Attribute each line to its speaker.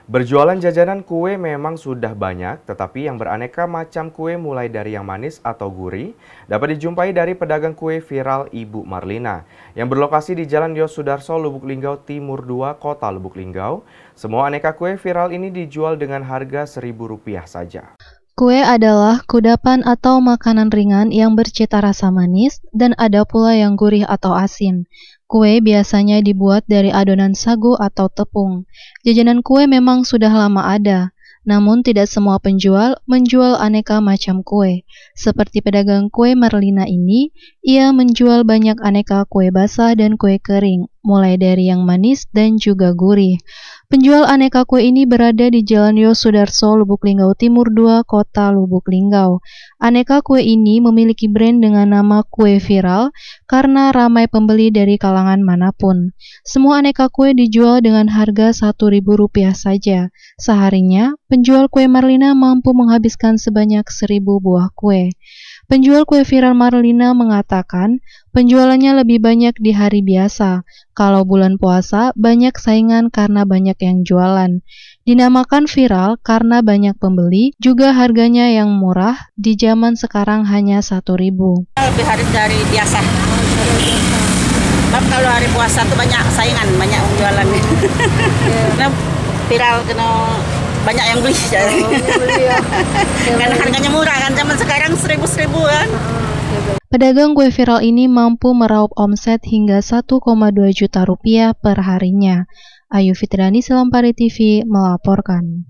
Speaker 1: Berjualan jajanan kue memang sudah banyak, tetapi yang beraneka macam kue mulai dari yang manis atau gurih dapat dijumpai dari pedagang kue viral Ibu Marlina yang berlokasi di Jalan Yosudarso, Lubuk Linggau Timur 2, Kota Lubuk Linggau. Semua aneka kue viral ini dijual dengan harga Rp1.000 saja.
Speaker 2: Kue adalah kudapan atau makanan ringan yang bercita rasa manis dan ada pula yang gurih atau asin. Kue biasanya dibuat dari adonan sagu atau tepung. Jajanan kue memang sudah lama ada, namun tidak semua penjual menjual aneka macam kue. Seperti pedagang kue Marlina ini, ia menjual banyak aneka kue basah dan kue kering, mulai dari yang manis dan juga gurih. Penjual aneka kue ini berada di Jalan Yosudarso, Lubuk Linggau Timur 2, Kota Lubuk Linggau. Aneka kue ini memiliki brand dengan nama kue viral karena ramai pembeli dari kalangan manapun. Semua aneka kue dijual dengan harga Rp1.000 saja. Seharinya, penjual kue Marlina mampu menghabiskan sebanyak 1.000 buah kue. Penjual kue viral Marlina mengatakan penjualannya lebih banyak di hari biasa. Kalau bulan puasa, banyak saingan karena banyak yang jualan. Dinamakan viral karena banyak pembeli, juga harganya yang murah, di zaman sekarang hanya Rp1.000.
Speaker 3: Lebih hari dari biasa. Sebab kalau hari puasa tuh banyak saingan, banyak yang jualan. Karena viral kena banyak yang beli. Karena harganya murah kan, zaman sekarang seribu kan.
Speaker 2: Pedagang kue viral ini mampu meraup omset hingga Rp1,2 juta per harinya. Ayu Fitriani, Selampari TV, melaporkan.